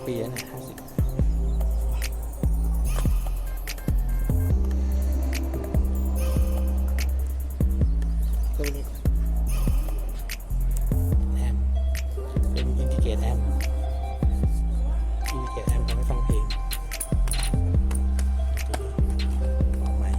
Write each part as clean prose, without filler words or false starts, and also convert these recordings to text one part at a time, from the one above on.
ปีแล้วเนี่ย50ตัวนี้แอมเป็นอินดิเกตแอมทำให้ฟังเพลงออกใหม่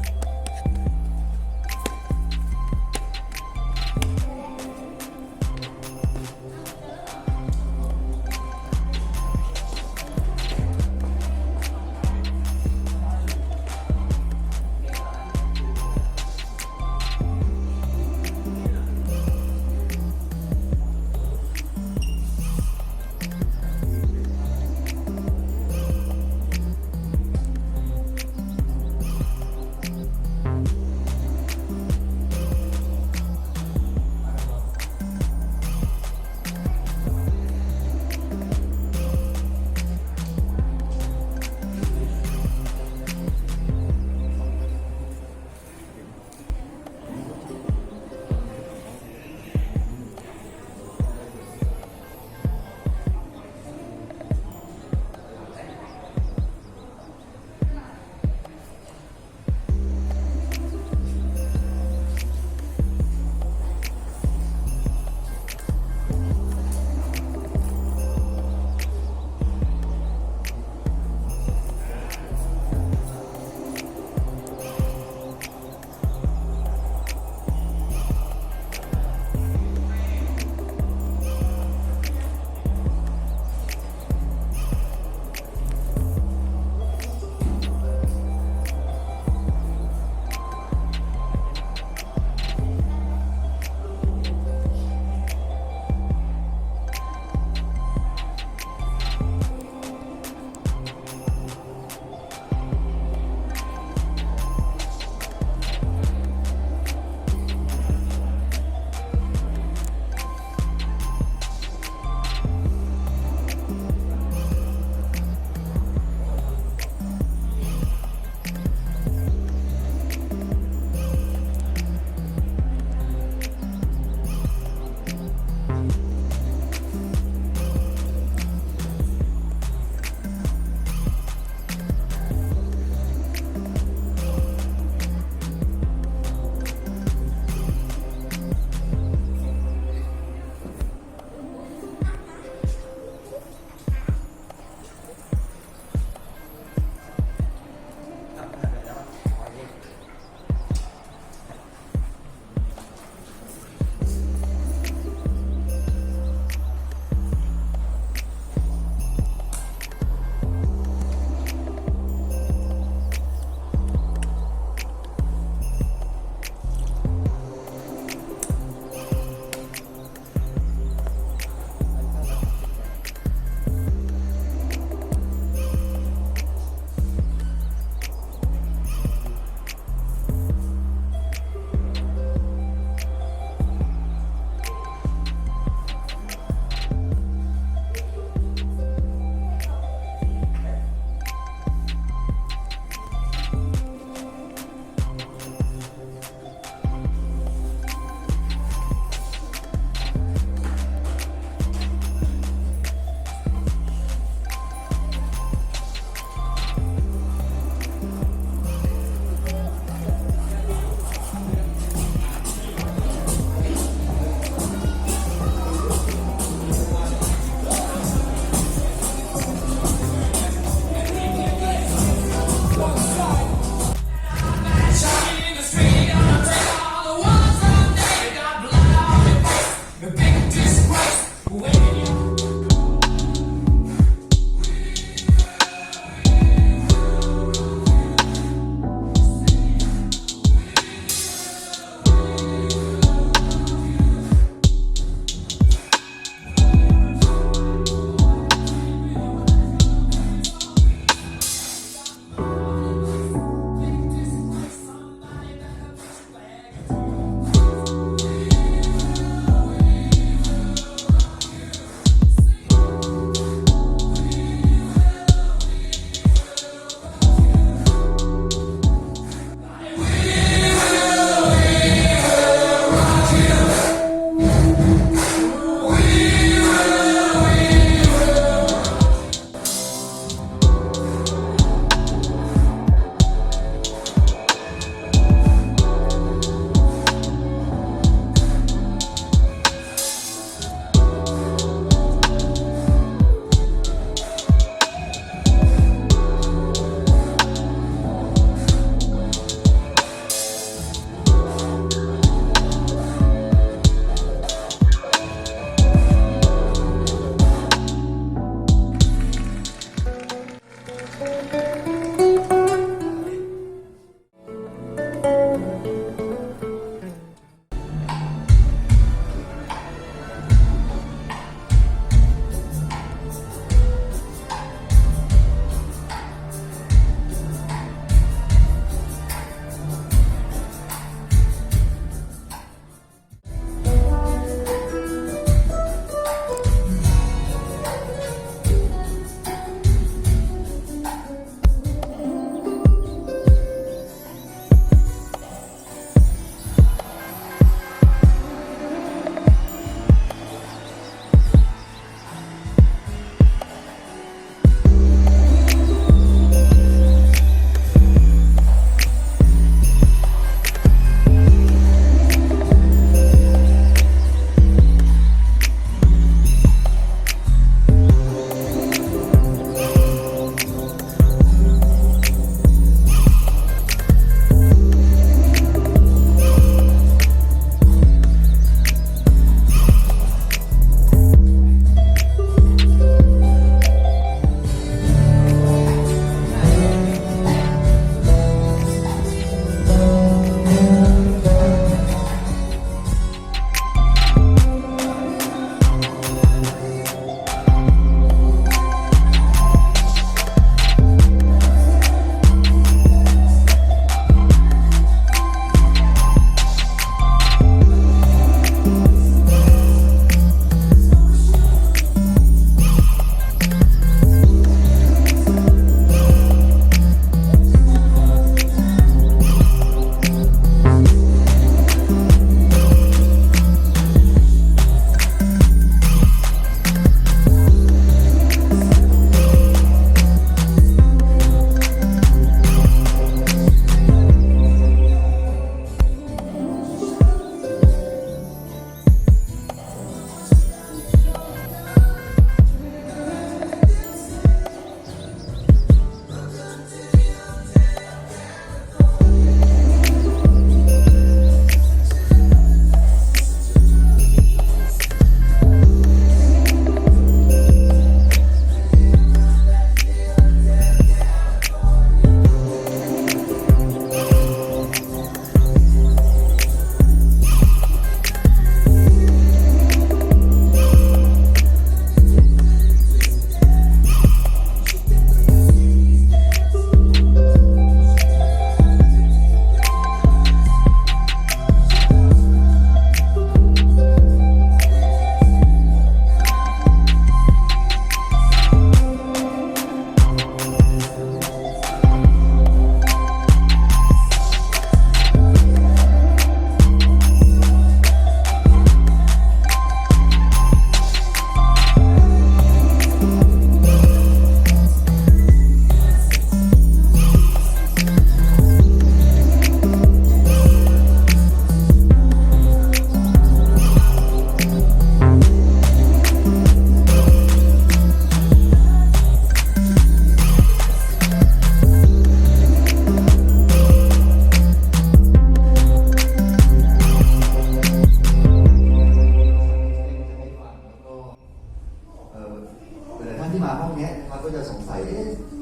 ที่มาห้องนี้นะครับก็จะสงสัย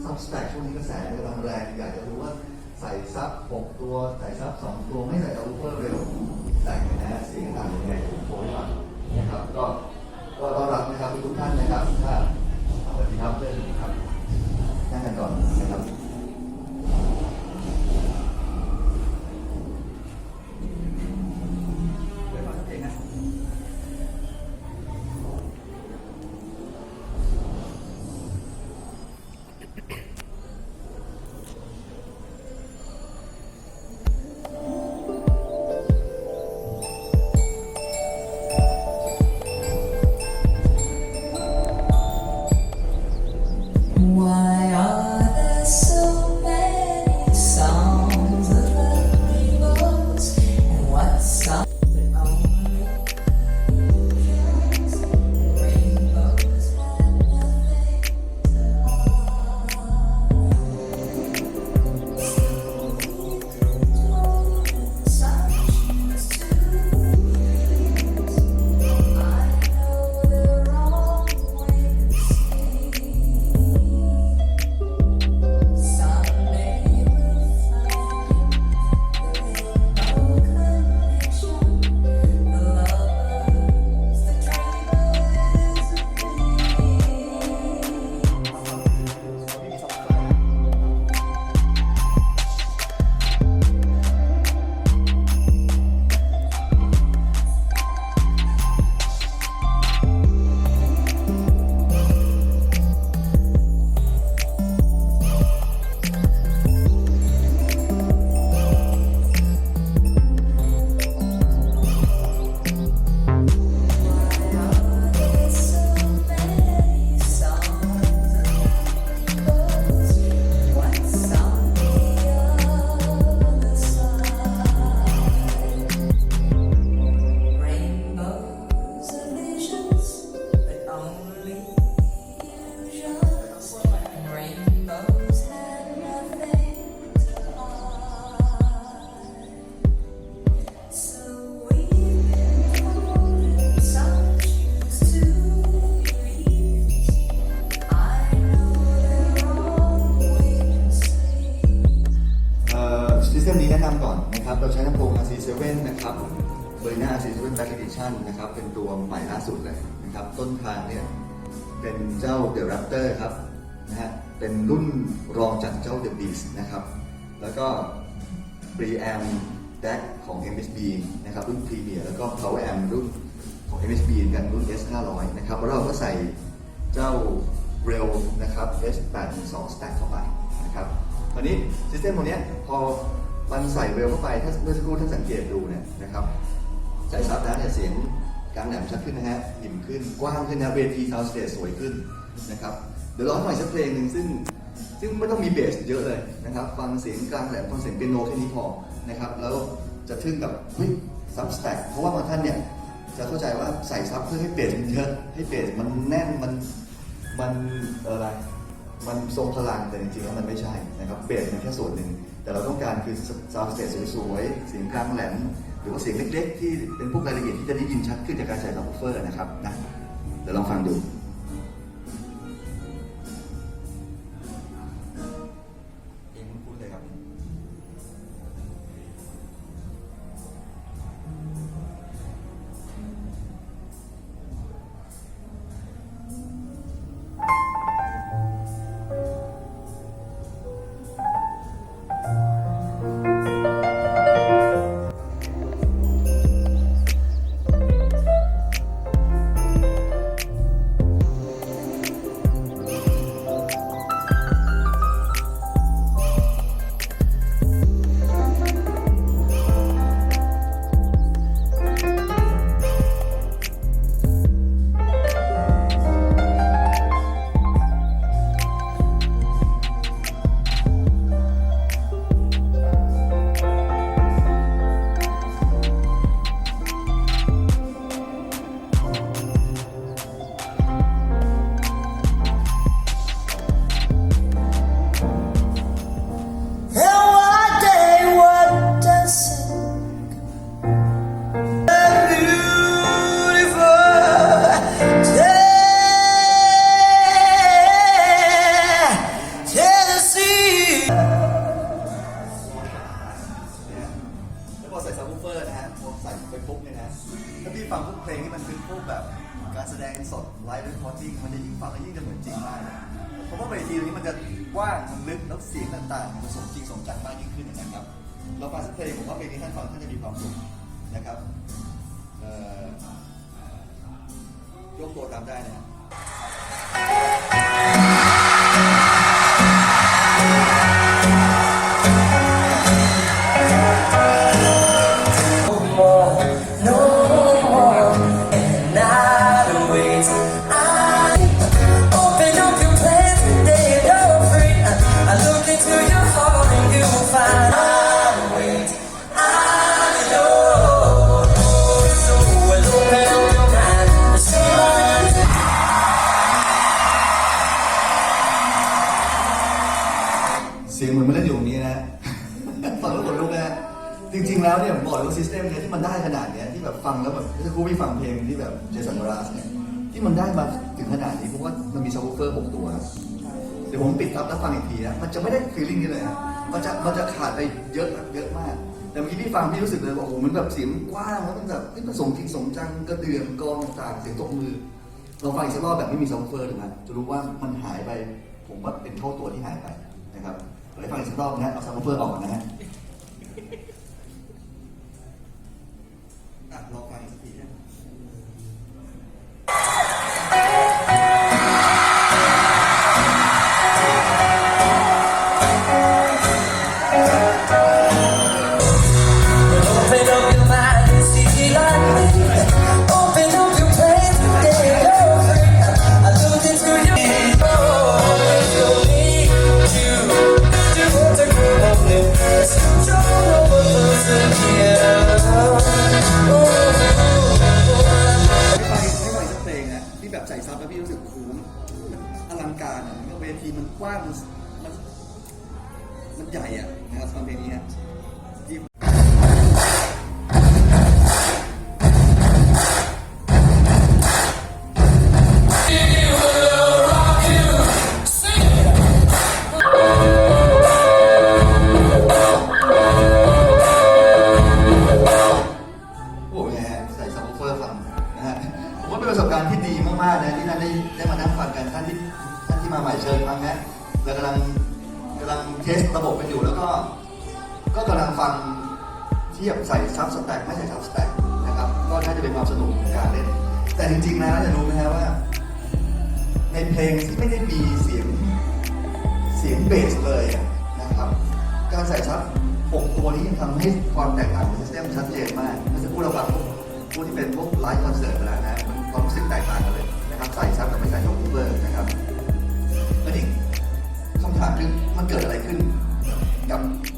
ซับสแต็กช่วงนี้กระแสกำลังแรงอยากจะรู้ว่าใส่ซับ6ตัวใส่ซับ2ตัวไม่ใส่ซับวูฟเฟอร์เร็วแต่งนะฮะเสียงต่างยังไงผมโชว์ให้ฟังนะครับก็ต้อนรับนะครับทุกท่านนะครับถ้าสวัสดีครับเพื่อนครับนั่งกันก่อนนะครับเราใช้ลำโพง RC7 นะครับเบอร์หน้า RC7 Back Edition นะครับเป็นตัวใหม่ล่าสุดเลยนะครับต้นทางเนี่ยเป็นเจ้า The Raptor ครับนะฮะเป็นรุ่นรองจากเจ้า The Beast นะครับแล้วก็ Preamp DAC ของ MSB นะครับรุ่น Premier แล้วก็ Power Amp รุ่นของ MSB กันรุ่น S500 นะครับแล้วเราก็ใส่เจ้า Rail นะครับ S812 Stack เข้าไปนะครับตอนนี้ซิสเต็มตรงนี้พอมันใส่เวลเข้าไปถ้าเมื่อสักครู่ท่านสังเกตดูเนี่ยนะครับใส่ซับแล้วเนี่ยเสียงกลางแหลมชัดขึ้นนะฮะอิ่มขึ้นกว้างขึ้นนะเวทีซาวด์สเตจสวยขึ้นนะครับเดี๋ยวร้องหน่อยสักเพลงหนึ่งซึ่งไม่ต้องมีเบสเยอะเลยนะครับฟังเสียงกลางแหลมฟังเสียงเปียโนแค่นี้พอนะครับแล้วจะทึ่งกับซับสแต็กเพราะว่าบางท่านเนี่ยจะเข้าใจว่าใส่ซับเพื่อให้เบสมันเยอะให้เบสมันแน่นมันอะไรมันทรงพลังแต่จริงๆแล้วมันไม่ใช่นะครับเบสมันแค่ส่วนหนึ่งแต่เราต้องการคือซาวด์สเตจสวยๆเสียงกลางแหลมหรือว่าเสียงเล็กๆที่เป็นพวกรายละเอียดที่จะได้ยินชัดขึ้นจากการใส่ซับวูฟเฟอร์นะครับนะเดี๋ยวลองฟังดู ฟังแล้วยิ่งจะเหมือนจริงมากเพราะว่าเวทีนี้มันจะกว้างมันลึกแล้วเสียงต่างๆมันสมจริงสมจังมากยิ่งขึ้นนะครับเราฟังสักเพลงผมว่าเพลงนี้ท่านฟังท่านจะมีความสุขนะครับยกตัวตามได้นะ เสียงเหมือนมันเล่นอยู่ตรงนี้นะ ฟังแล้วขนลุกนะจริงๆแล้วเนี่ยผมบอกเลยว่าซิสเต็มเนี่ยที่มันได้ขนาดเนี้ยที่แบบฟังแล้วแบบถ้าครูไปฟังเพลงที่แบบเจสัน มราสเนี่ยที่มันได้มาถึงขนาดนี้เพราะว่ามันมีซับวูฟเฟอร์6 ตัวเดี๋ยวผมปิดทับแล้วฟังอีกทีนะมันจะไม่ได้ฟีลลิ่งนี้เลยนะมันจะขาดไปเยอะมากแต่เมื่อกี้พี่ฟังพี่รู้สึกเลยว่าโอ้โหมันแบบเสียงกว้างแล้วมันแบบมันสมจริงสมจังกระเดื่องกองต่างเสียงตบมือเราฟังอีกสักรอบแบบไม่มีซับวูฟเฟอร์เลยนะจะรู้ว่ามันหายไปผมว่าเป็นเท่าตัวที่หายไปนะครับไปฟังอีกสักรอบนะเอาซับวูฟเฟอร์ออกนะฮะลองฟังอีกทีนะแบบใส่ซับแล้วพี่รู้สึกคุ้มอลังการเวทีมันกว้างมันใหญ่อะนะครับฟังเพลงนี้ฮะประสบการณ์ที่ดีมากๆนะที่ท่านได้มานั่งฟังกันท่านที่มาใหม่เชิญฟังนะเรากำลังเทสระบบกันอยู่แล้วก็กำลังฟังเทียบใส่ซับสแต็กไม่ใส่ซับสแต็กนะครับก็น่าจะเป็นความสนุกของการเล่นแต่จริงๆนะจะรู้ไหมฮะว่าในเพลงที่ไม่ได้มีเสียงเบสเลยนะครับการใส่ซับ6 ตัวนี้ยังทำให้ความแตกต่างของซิสเต็มชัดเจนมากเมื่อสักครู่เราฟังพวกที่เป็นพวกไลฟ์คอนเสิร์ตไปแล้วนะความรู้สึกแตกต่างกันเลยนะครับใส่ซับกับไม่ใส่ซับวูฟเฟอร์นะครับแล้วนี่คำถามคือมันเกิดอะไรขึ้นกั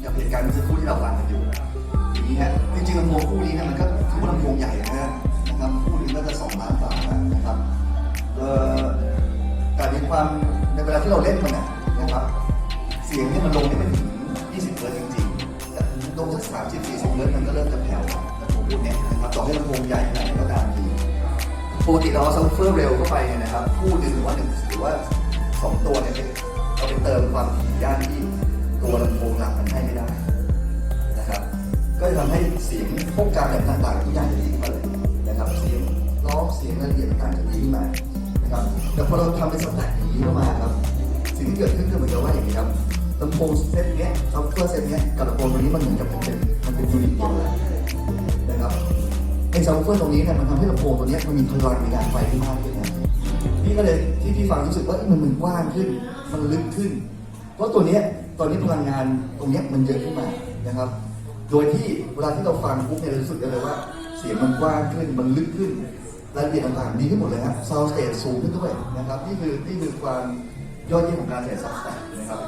บเหตุการณ์เมื่อสักครู่ที่เราฟังกันอยู่อย่างนี้ฮะจริงๆลำโพงคู่นี้เนี่ยมันก็ถือว่าลำโพงใหญ่นะครับคู่นี้ก็จะ2 ล้านบาทนะครับแต่ในความในเวลาที่เราเล่นมันนะครับเสียงเนี่ยมันลงได้ไม่ถึง20 เฮิร์ตซ์จริงๆแต่ลงสัก30-40 เฮิร์ตซ์มันก็เริ่มจะแผ่วพูดเนี่ยนะครับต่อให้ลำโพงใหญ่ขนาดไหนก็ตามทีปกติเราเอาซับวูฟเฟอร์เร็วเข้าไปเนี่ยนะครับคู่หนึ่งหรือว่า2 ตัวเนี่ยเราไปเติมความถี่ย่านที่ตัวลำโพงหลักมันให้ไม่ได้นะครับก็จะทำให้เสียงพวกการแบบต่างๆทุกอย่างจะดีขึ้นมาเลยนะครับเสียงร้องเสียงรายละเอียดต่างๆจะดีขึ้นมานะครับแต่พอเราทำเป็นสแต็กอย่างนี้เข้ามาครับสิ่งที่เกิดขึ้นคือเหมือนกับว่าอย่างนี้ครับลำโพงเซตเนี้ยซับวูฟเฟอร์เซตเนี้ยกับลำโพงตัวนี้มันเหมือนกับมันเป็นยูนิตเดียวกันนะครับไอ้ซับวูฟเฟอร์ตรงนี้เนี่ยมันทำให้ลำโพงตัวนี้มันมีพลังในการไฟที่มากขึ้นนะพี่ก็เลยที่พี่ฟังรู้สึกว่ามันกว้างขึ้นมันลึกขึ้นเพราะตอนนี้พลังงานตรงนี้มันเยอะขึ้นมานะครับโดยที่เวลาที่เราฟังปุ๊บเนี่ยเรารู้สึกได้เลยว่าเสียงมันกว้างขึ้นมันลึกขึ้นรายละเอียดต่างๆดีขึ้นหมดเลยครับซาวด์สเตจสูงขึ้นด้วยนะครับนี่คือความยอดเยี่ยมของการใส่ซับสแต็กนะครับ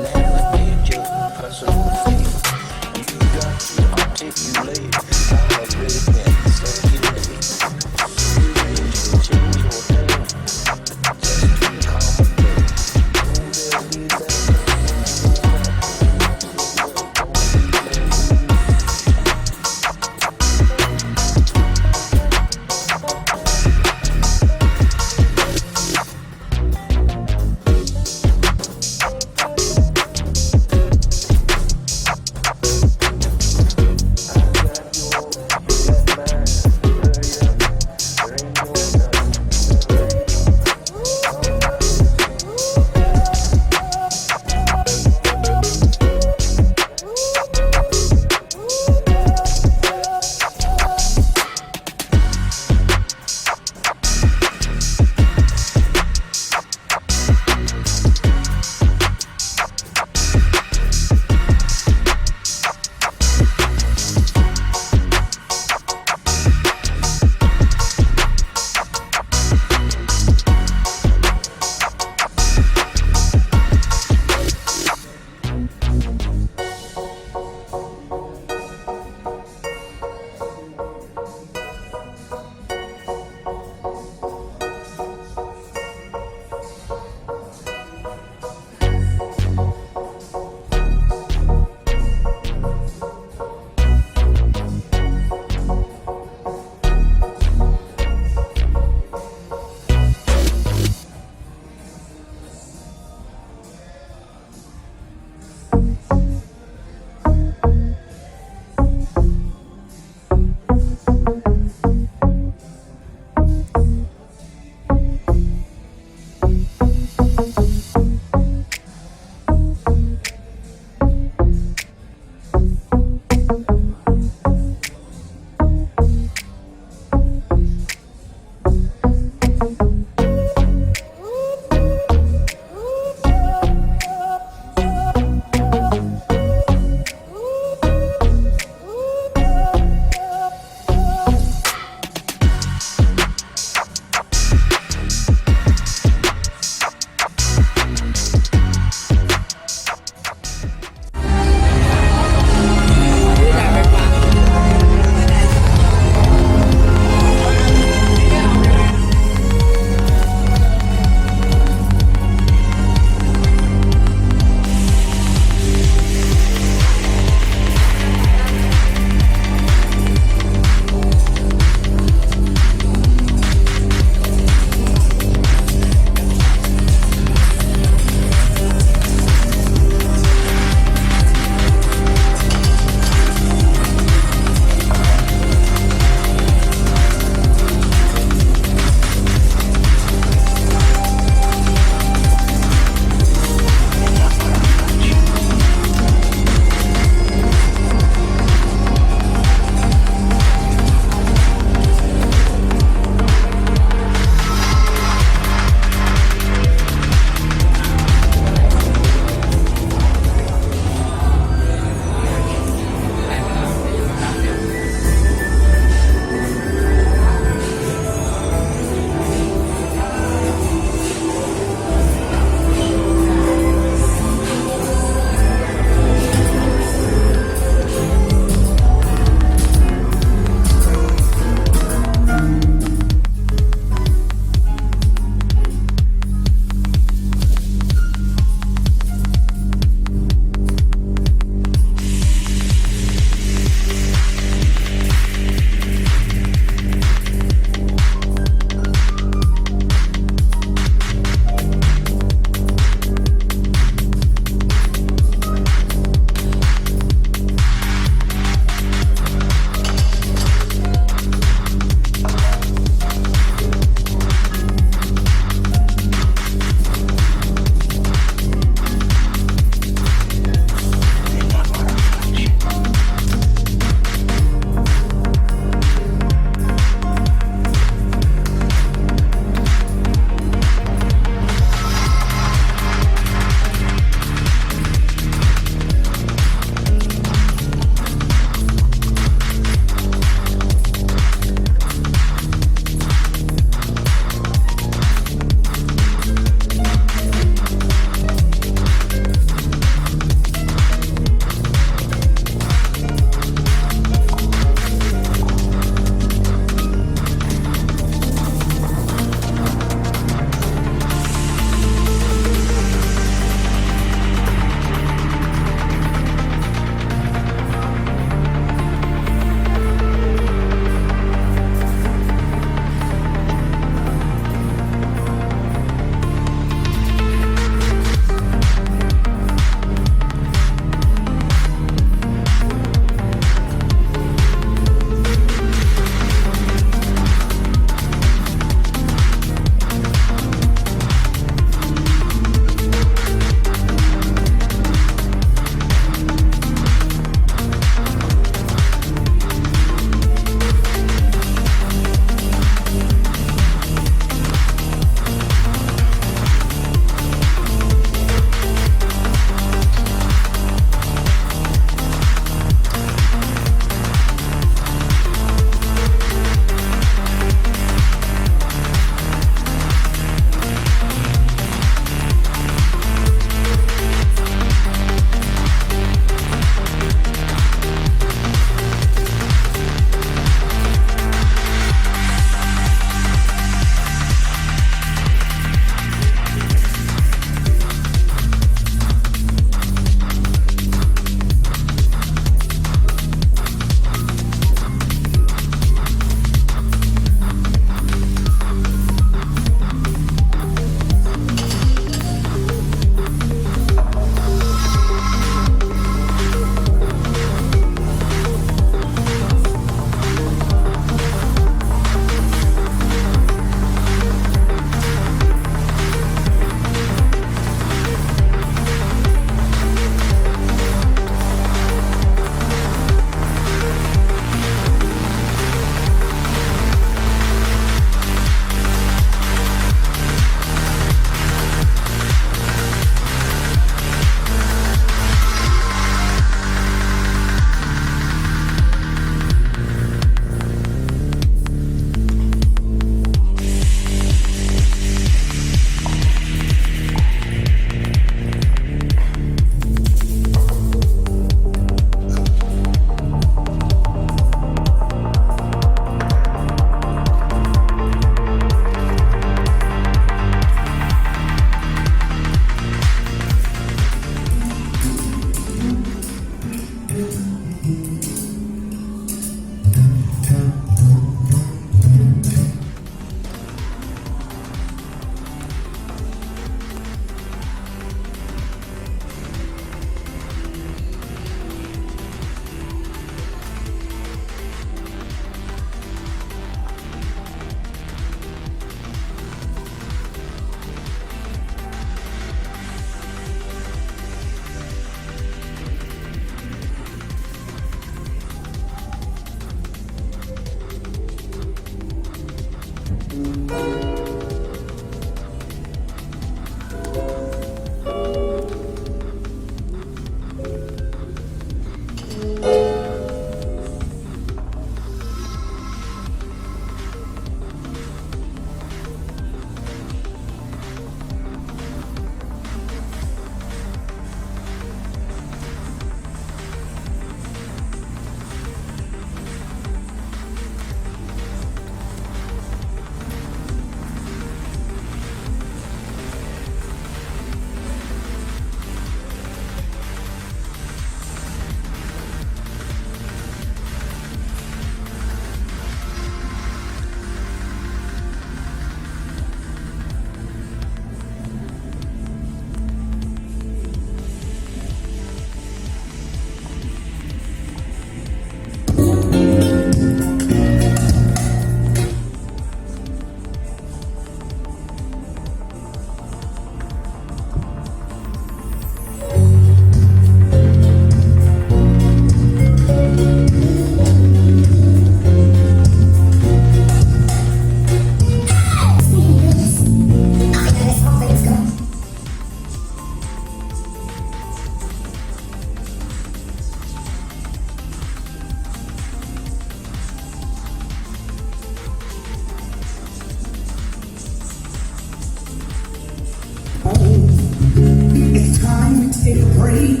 break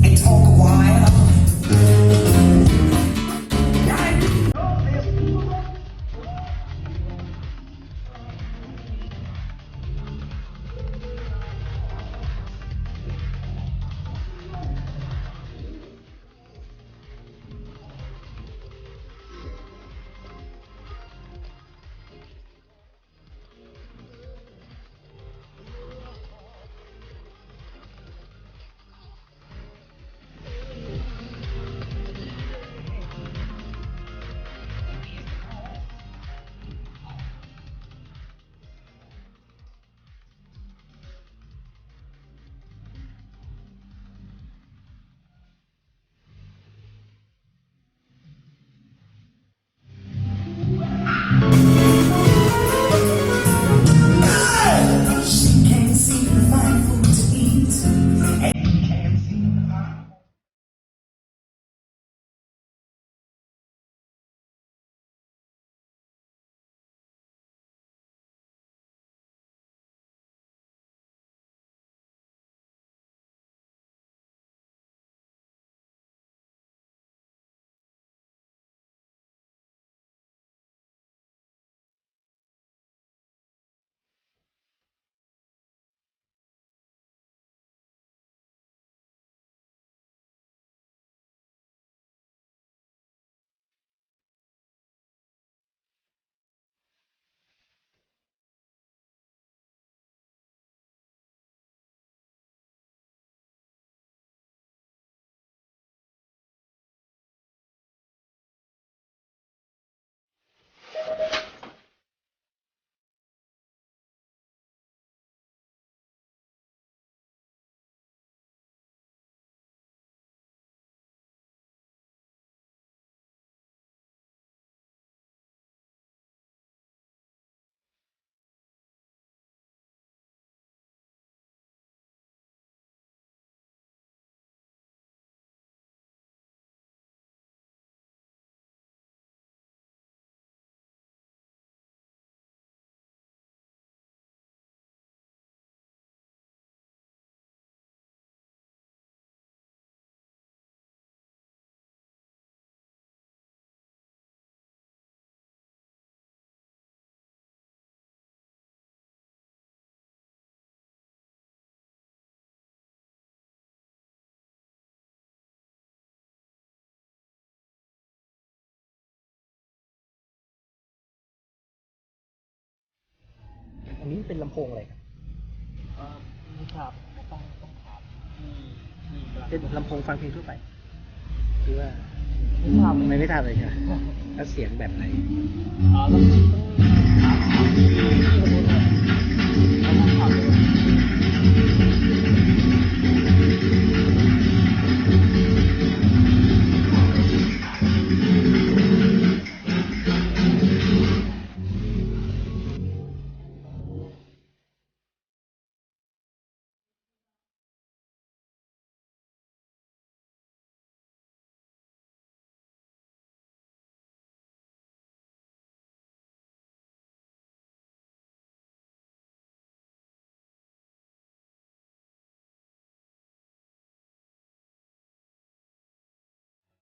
and talk a while. อันนี้เป็นลำโพงอะไรครับ ไม่ทราบต้องถามที่ เป็นลำโพงฟังเพลงทั่วไปหรือว่า ไม่ทราบ ไม่ทราบเลยใช่ไหมแล้วเสียงแบบไหน ต้องถาม